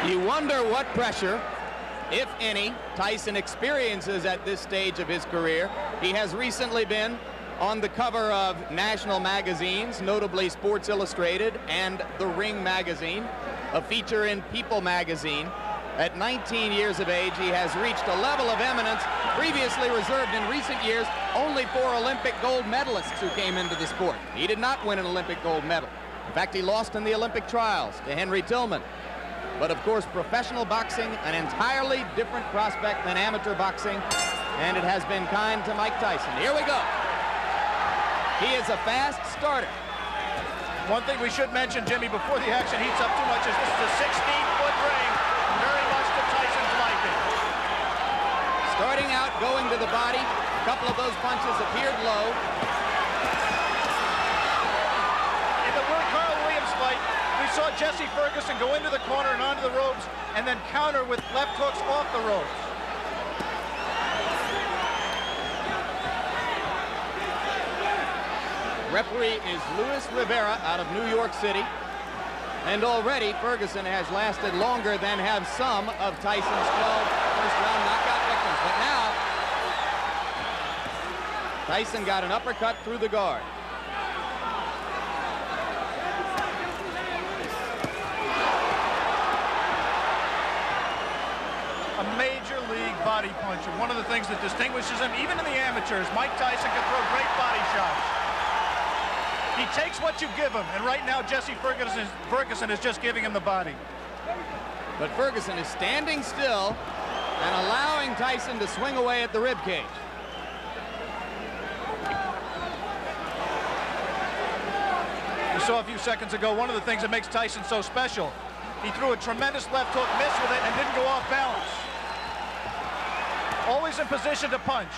You wonder what pressure, if any, Tyson experiences at this stage of his career. He has recently been on the cover of national magazines, notably Sports Illustrated and The Ring magazine, a feature in People magazine. At 19 years of age, he has reached a level of eminence previously reserved in recent years only for Olympic gold medalists who came into the sport. He did not win an Olympic gold medal. In fact, he lost in the Olympic trials to Henry Tillman. But of course, professional boxing, an entirely different prospect than amateur boxing, and it has been kind to Mike Tyson. Here we go. He is a fast starter. One thing we should mention, Jimmy, before the action heats up too much, is this is a 16-foot ring, very much to Tyson's liking. Starting out, going to the body. A couple of those punches appeared low. In the Carl Williams fight, we saw Jesse Ferguson go into the corner and onto the ropes and then counter with left hooks off the ropes. Referee is Luis Rivera out of New York City. And already Ferguson has lasted longer than have some of Tyson's 12 first-round knockout victims. But now, Tyson got an uppercut through the guard. A major league body puncher. One of the things that distinguishes him, even in the amateurs, Mike Tyson can throw great body shots. He takes what you give him, and right now Jesse Ferguson is just giving him the body. But Ferguson is standing still and allowing Tyson to swing away at the ribcage. We saw a few seconds ago one of the things that makes Tyson so special. He threw a tremendous left hook, missed with it, and didn't go off balance. Always in position to punch.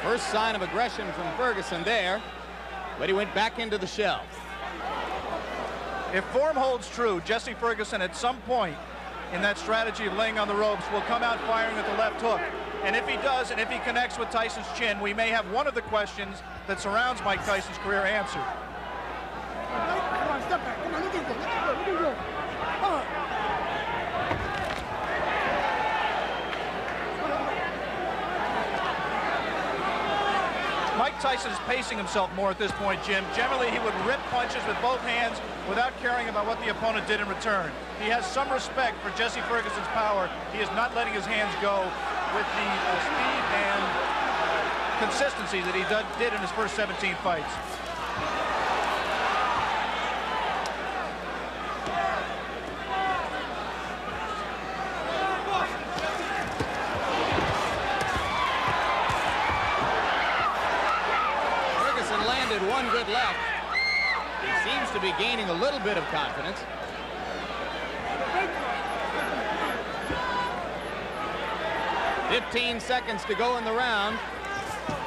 First sign of aggression from Ferguson there, but he went back into the shell. If form holds true, Jesse Ferguson at some point in that strategy of laying on the ropes will come out firing with the left hook. And if he does, and if he connects with Tyson's chin, we may have one of the questions that surrounds Mike Tyson's career answered. Come on, step back. Come on, look at go. Mike Tyson is pacing himself more at this point, Jim. Generally, he would rip punches with both hands without caring about what the opponent did in return. He has some respect for Jesse Ferguson's power. He is not letting his hands go with the speed and consistency that he did in his first 17 fights. One good left. He seems to be gaining a little bit of confidence. "15 seconds to go in the round.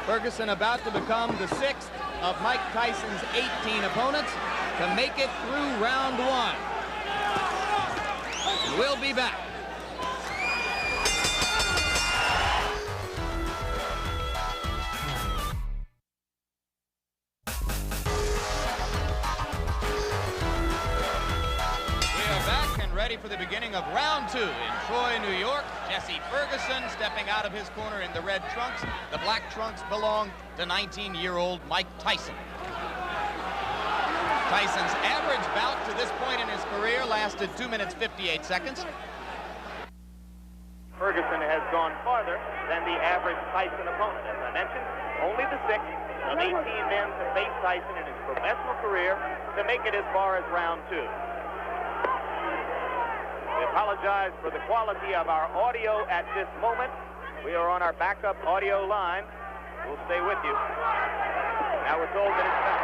Ferguson about to become the 6th of Mike Tyson's 18 opponents to make it through round 1. We'll be back. Ready for the beginning of round 2 in Troy, New York. Jesse Ferguson stepping out of his corner in the red trunks. The black trunks belong to 19-year-old Mike Tyson. Tyson's average bout to this point in his career lasted 2 minutes 58 seconds. Ferguson has gone farther than the average Tyson opponent. As I mentioned, only the 6th of 18 men to face Tyson in his professional career to make it as far as round 2. We apologize for the quality of our audio at this moment. We are on our backup audio line. We'll stay with you. Now we're told that it's done.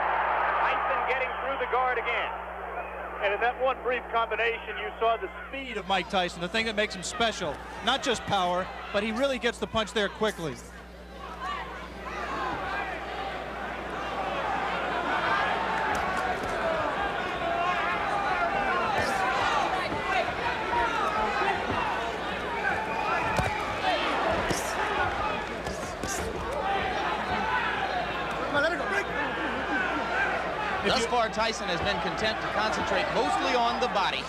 Tyson getting through the guard again. And in that one brief combination, you saw the speed of Mike Tyson, the thing that makes him special. Not just power, but he really gets the punch there quickly. Thus far, Tyson has been content to concentrate mostly on the body.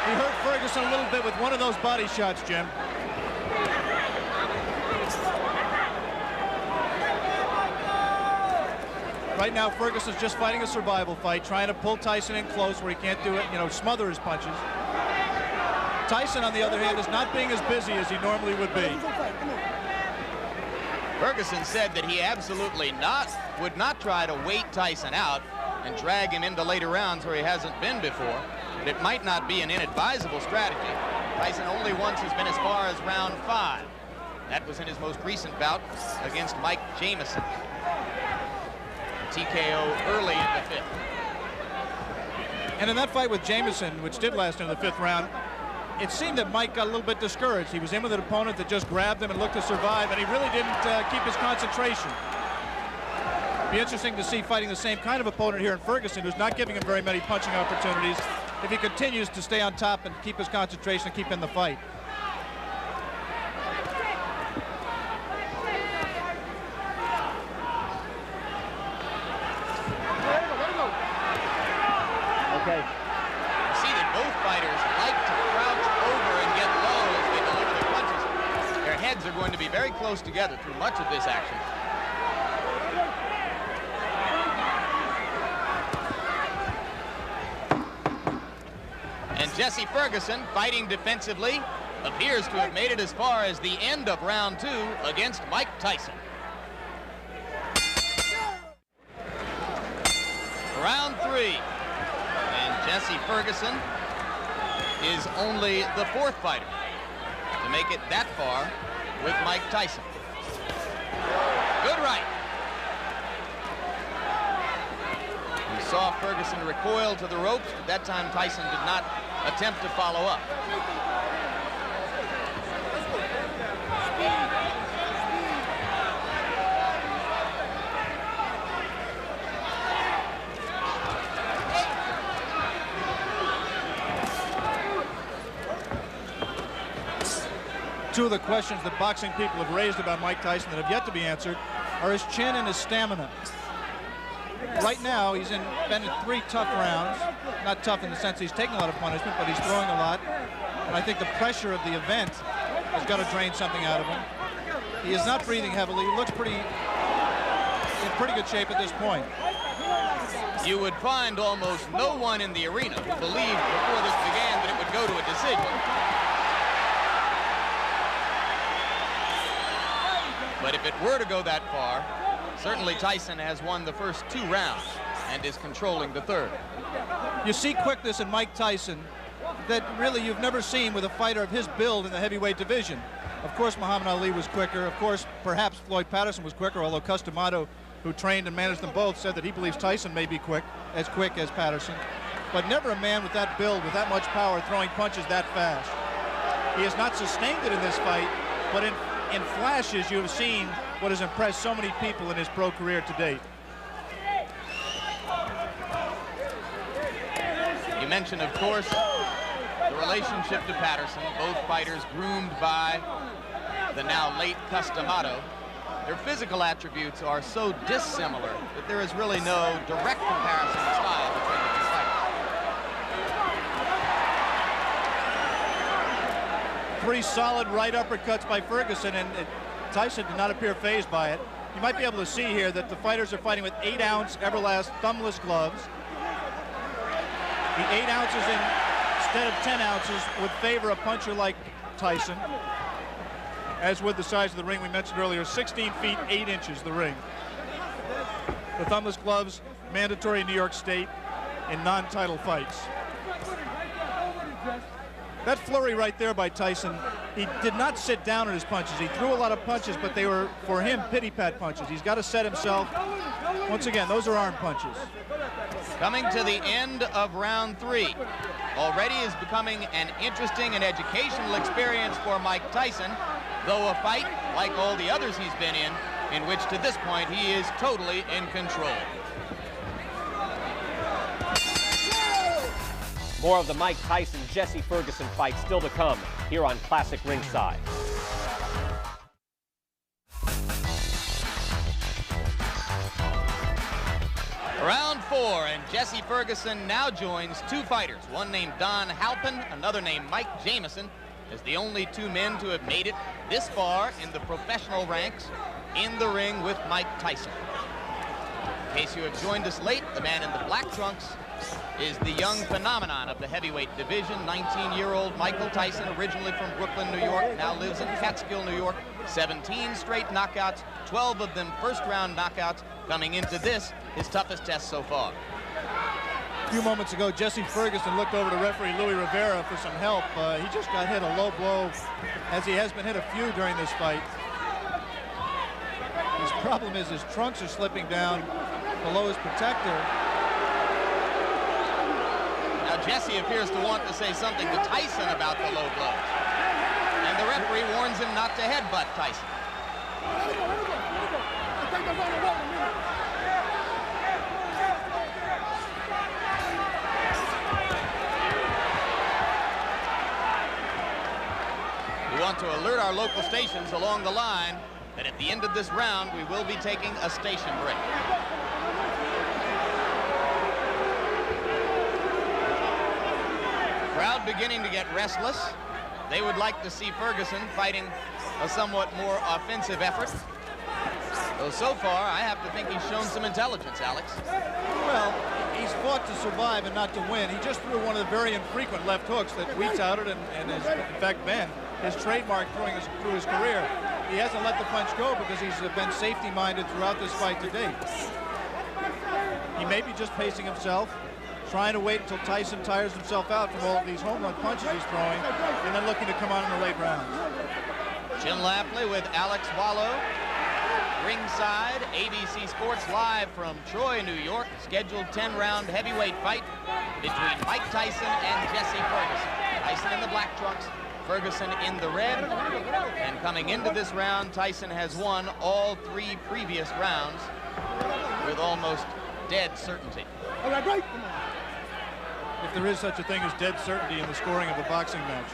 He hurt Ferguson a little bit with one of those body shots, Jim. Right now, Ferguson's just fighting a survival fight, trying to pull Tyson in close where he can't do it, you know, smother his punches. Tyson, on the other hand, is not being as busy as he normally would be. Ferguson said that he absolutely would not try to wait Tyson out and drag him into later rounds where he hasn't been before. But it might not be an inadvisable strategy. Tyson only once has been as far as round 5. That was in his most recent bout against Mike Jamison. TKO early in the 5th. And in that fight with Jamison, which did last into the 5th round, it seemed that Mike got a little bit discouraged. He was in with an opponent that just grabbed him and looked to survive, and he really didn't keep his concentration. Be interesting to see fighting the same kind of opponent here in Ferguson, who's not giving him very many punching opportunities, if he continues to stay on top and keep his concentration and keep in the fight. Okay. You see that both fighters like to crouch over and get low as they deliver their punches. Their heads are going to be very close together through much of this action. And Jesse Ferguson, fighting defensively, appears to have made it as far as the end of round 2 against Mike Tyson. Round 3. And Jesse Ferguson is only the 4th fighter to make it that far with Mike Tyson. Good right. We saw Ferguson recoil to the ropes, but that time Tyson did not attempt to follow up. Two of the questions that boxing people have raised about Mike Tyson that have yet to be answered are his chin and his stamina. Right now, he's been in 3 tough rounds. Not tough in the sense he's taking a lot of punishment, but he's throwing a lot. And I think the pressure of the event has got to drain something out of him. He is not breathing heavily. He looks in pretty good shape at this point. You would find almost no one in the arena who believed before this began that it would go to a decision. But if it were to go that far, certainly Tyson has won the first 2 rounds and is controlling the 3rd. You see quickness in Mike Tyson that really you've never seen with a fighter of his build in the heavyweight division. Of course, Muhammad Ali was quicker. Of course, perhaps Floyd Patterson was quicker, although Customato, who trained and managed them both, said that he believes Tyson may be quick as Patterson. But never a man with that build, with that much power, throwing punches that fast. He has not sustained it in this fight, but in flashes, you have seen what has impressed so many people in his pro career to date. You mentioned, of course, the relationship to Patterson. Both fighters groomed by the now late Customato. Their physical attributes are so dissimilar that there is really no direct comparison in style between the 2 fighters. 3 solid right uppercuts by Ferguson, and Tyson did not appear fazed by it. You might be able to see here that the fighters are fighting with 8-ounce Everlast thumbless gloves. The 8 ounces instead of 10 ounces would favor a puncher like Tyson, as with the size of the ring we mentioned earlier, 16 feet 8 inches the ring. The thumbless gloves mandatory in New York State in non-title fights. That flurry right there by Tyson, he did not sit down on his punches. He threw a lot of punches, but they were, for him, pity-pat punches. He's got to set himself. Once again, those are arm punches. Coming to the end of round 3. Already is becoming an interesting and educational experience for Mike Tyson, though a fight, like all the others he's been in which to this point he is totally in control. More of the Mike Tyson-Jesse Ferguson fight still to come here on Classic Ringside. Round 4, and Jesse Ferguson now joins two fighters, one named Don Halpin, another named Mike Jamison, as the only two men to have made it this far in the professional ranks in the ring with Mike Tyson. In case you have joined us late, the man in the black trunks is the young phenomenon of the heavyweight division, 19-year-old Michael Tyson, originally from Brooklyn, New York, now lives in Catskill, New York. 17 straight knockouts, 12 of them first-round knockouts, coming into this, his toughest test so far. A few moments ago, Jesse Ferguson looked over to referee Louis Rivera for some help. He just got hit a low blow, as he has been hit a few during this fight. His problem is his trunks are slipping down below his protector. Now Jesse appears to want to say something to Tyson about the low blows. And the referee warns him not to headbutt Tyson. We want to alert our local stations along the line that at the end of this round, we will be taking a station break. Crowd beginning to get restless. They would like to see Ferguson fighting a somewhat more offensive effort. Though so far, I have to think he's shown some intelligence, Alex. Well, he's fought to survive and not to win. He just threw one of the very infrequent left hooks that we touted and has, in fact, been his trademark through his career. He hasn't let the punch go because he's been safety-minded throughout this fight to date. He may be just pacing himself, trying to wait until Tyson tires himself out from all of these home run punches he's throwing, and then looking to come on in the late rounds. Jim Lapley with Alex Wallow. Ringside, ABC Sports live from Troy, New York. Scheduled 10-round heavyweight fight between Mike Tyson and Jesse Ferguson. Tyson in the black trunks, Ferguson in the red. And coming into this round, Tyson has won all 3 previous rounds with almost dead certainty. If there is such a thing as dead certainty in the scoring of a boxing match.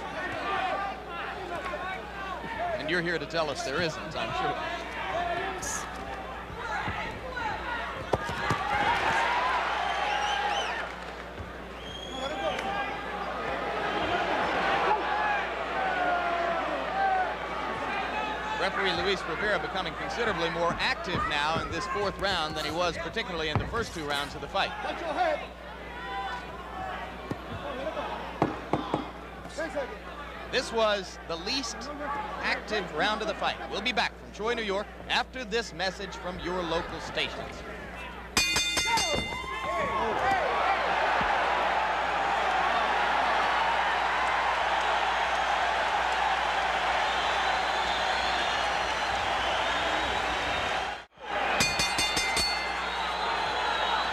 And you're here to tell us there isn't, I'm sure. Referee Luis Rivera becoming considerably more active now in this 4th round than he was particularly in the first 2 rounds of the fight. This was the least active round of the fight. We'll be back from Troy, New York after this message from your local stations.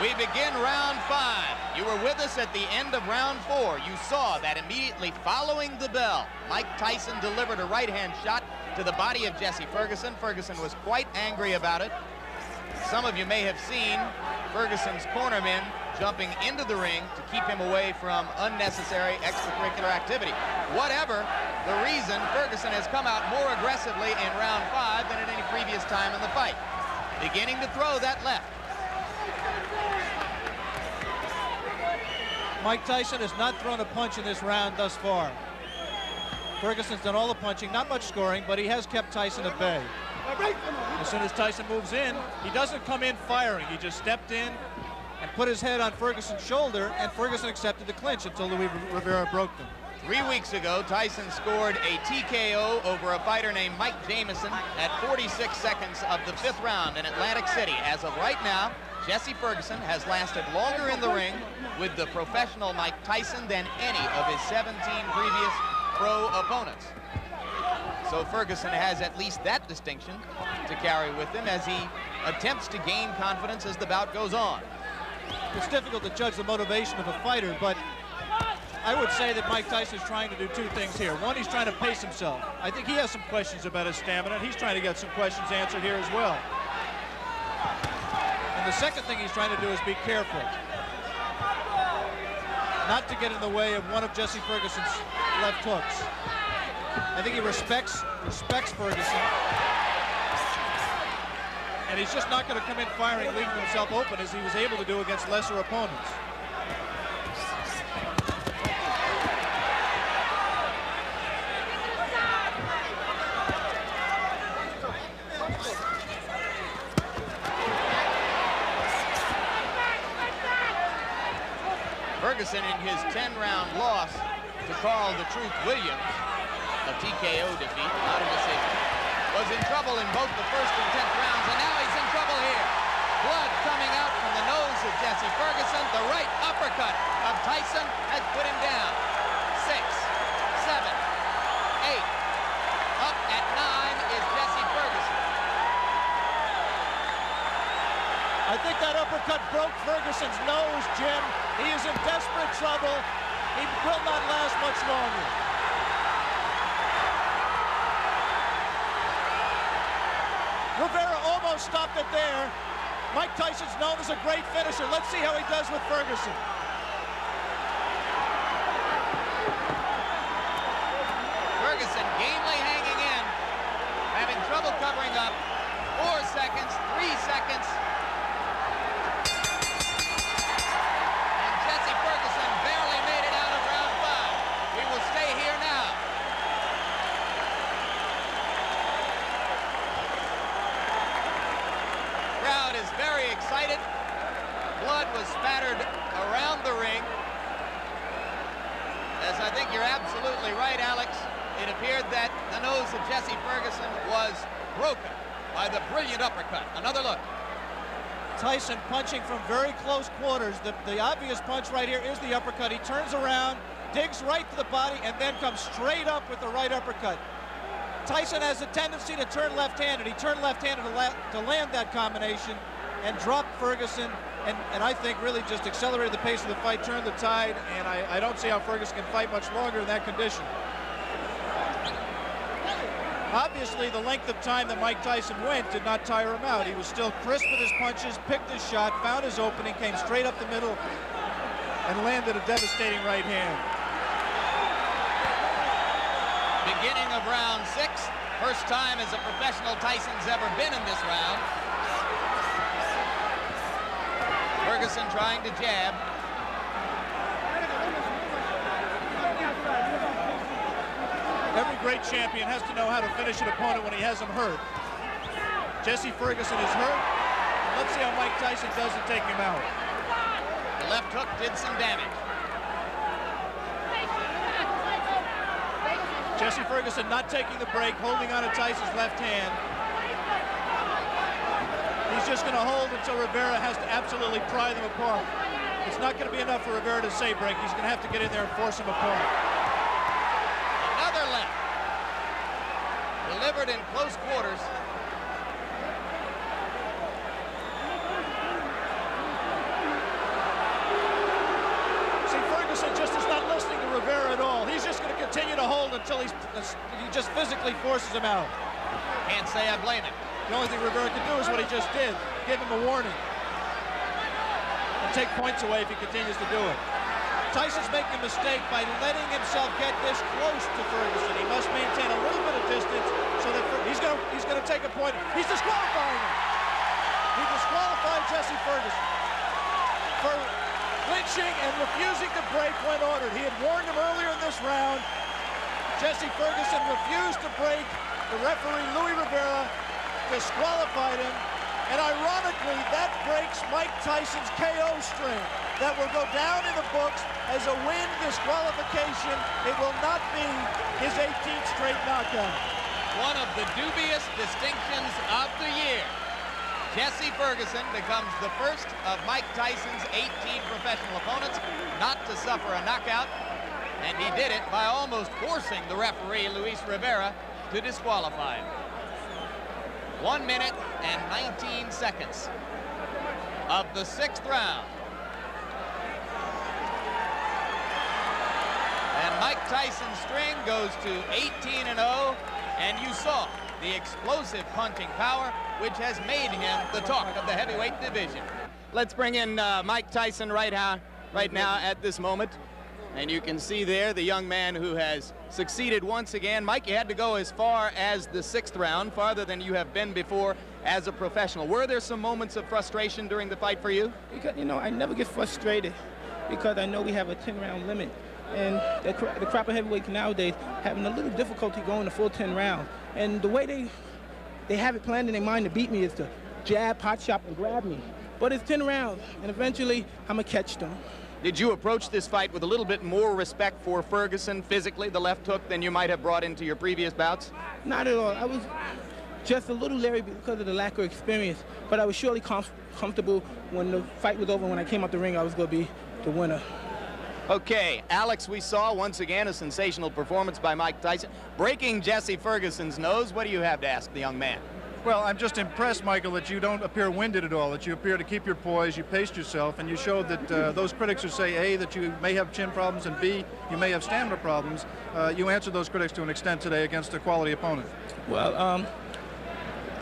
We begin round 5. You were with us at the end of round 4. You saw that immediately following the bell, Mike Tyson delivered a right-hand shot to the body of Jesse Ferguson. Ferguson was quite angry about it. Some of you may have seen Ferguson's cornermen jumping into the ring to keep him away from unnecessary extracurricular activity. Whatever the reason, Ferguson has come out more aggressively in round 5 than at any previous time in the fight. Beginning to throw that left. Mike Tyson has not thrown a punch in this round thus far. Ferguson's done all the punching, not much scoring, but he has kept Tyson at bay. As soon as Tyson moves in, he doesn't come in firing. He just stepped in and put his head on Ferguson's shoulder, and Ferguson accepted the clinch until Louis Rivera broke them. 3 weeks ago, Tyson scored a TKO over a fighter named Mike Jamison at 46 seconds of the 5th round in Atlantic City. As of right now, Jesse Ferguson has lasted longer in the ring with the professional Mike Tyson than any of his 17 previous pro opponents. So Ferguson has at least that distinction to carry with him as he attempts to gain confidence as the bout goes on. It's difficult to judge the motivation of a fighter, but I would say that Mike Tyson is trying to do 2 things here. One, he's trying to pace himself. I think he has some questions about his stamina. He's trying to get some questions answered here as well. And the second thing he's trying to do is be careful. not to get in the way of one of Jesse Ferguson's left hooks. I think he respects Ferguson. And he's just not going to come in firing, leaving himself open as he was able to do against lesser opponents. Ferguson, in his 10-round loss to Carl the Truth Williams, a TKO defeat, not a decision, was in trouble in both the first and 10th rounds, and now he's in trouble here. Blood coming out from the nose of Jesse Ferguson. The right uppercut of Tyson has put him down. 6, 7, 8. Up at 9 is Jesse Ferguson. I think that uppercut broke Ferguson's nose, Jim. He is in desperate trouble. He will not last much longer. Rivera almost stopped it there. Mike Tyson's known as a great finisher. Let's see how he does with Ferguson. Ferguson gamely hanging in, having trouble covering up. 4 seconds, 3 seconds. And Jesse Ferguson barely made it out of round 5. We will stay here now. Crowd is very excited. Blood was spattered around the ring. As I think you're absolutely right, Alex. It appeared that the nose of Jesse Ferguson was broken by the brilliant uppercut. Another look. Tyson punching from very close quarters. The obvious punch right here is the uppercut. He turns around, digs right to the body, and then comes straight up with the right uppercut. Tyson has a tendency to turn left-handed. He turned left-handed to land that combination and dropped Ferguson, and I think really just accelerated the pace of the fight, turned the tide, and I don't see how Ferguson can fight much longer in that condition. Obviously, the length of time that Mike Tyson went did not tire him out. He was still crisp with his punches, picked his shot, found his opening, came straight up the middle, and landed a devastating right hand. Beginning of round 6. First time as a professional Tyson's ever been in this round. Ferguson trying to jab. Every great champion has to know how to finish an opponent when he has him hurt. Jesse Ferguson is hurt. Let's see how Mike Tyson does to take him out. The left hook did some damage. Jesse Ferguson not taking the break, holding on to Tyson's left hand. He's just going to hold until Rivera has to absolutely pry them apart. It's not going to be enough for Rivera to say break. He's going to have to get in there and force him apart. Another left. Delivered in close quarters. See, Ferguson just is not listening to Rivera at all. He's just going to continue to hold until he just physically forces him out. Can't say I blame him. The only thing Rivera can do is what he just did. Give him a warning. And take points away if he continues to do it. Tyson's making a mistake by letting himself get this close to Ferguson. He must maintain a little bit of distance so that he's going to take a point. He's disqualifying him. He disqualified Jesse Ferguson for clinching and refusing to break when ordered. He had warned him earlier in this round. Jesse Ferguson refused to break. The referee, Louis Rivera, disqualified him. And ironically, that breaks Mike Tyson's KO string. That will go down in the books as a win disqualification. It will not be his 18th straight knockout. One of the dubious distinctions of the year. Jesse Ferguson becomes the first of Mike Tyson's 18 professional opponents not to suffer a knockout, and he did it by almost forcing the referee, Luis Rivera, to disqualify him. 1 minute and 19 seconds of the 6th round. And Mike Tyson's string goes to 18-0, and you saw the explosive punching power, which has made him the talk of the heavyweight division. Let's bring in Mike Tyson right now at this moment. And you can see there the young man who has succeeded once again. Mike, you had to go as far as the 6th round, farther than you have been before as a professional. Were there some moments of frustration during the fight for you? Because, you know, I never get frustrated because I know we have a 10-round limit. And the crop of heavyweights nowadays having a little difficulty going the full 10 rounds. And the way they have it planned in their mind to beat me is to jab, pot shot, and grab me. But it's 10 rounds, and eventually I'm going to catch them. Did you approach this fight with a little bit more respect for Ferguson physically, the left hook, than you might have brought into your previous bouts? Not at all. I was just a little leery because of the lack of experience, but I was surely comfortable when the fight was over. When I came out the ring, I was going to be the winner. Okay, Alex, we saw once again a sensational performance by Mike Tyson, breaking Jesse Ferguson's nose. What do you have to ask the young man? Well, I'm just impressed, Michael, that you don't appear winded at all, that you appear to keep your poise, you paced yourself, and you showed that those critics who say, A, that you may have chin problems, and B, you may have stamina problems, you answered those critics to an extent today against a quality opponent. Well,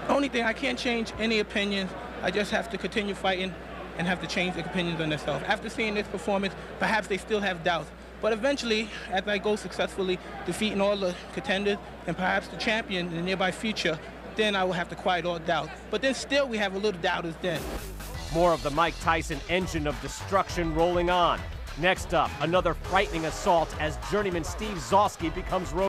only thing, I can't change any opinions. I just have to continue fighting and have to change their opinions on themselves. After seeing this performance, perhaps they still have doubts. But eventually, as I go successfully defeating all the contenders and perhaps the champion in the nearby future, then I will have to quiet all doubt. But then still we have a little doubters then. More of the Mike Tyson engine of destruction rolling on. Next up, another frightening assault as journeyman Steve Zosky becomes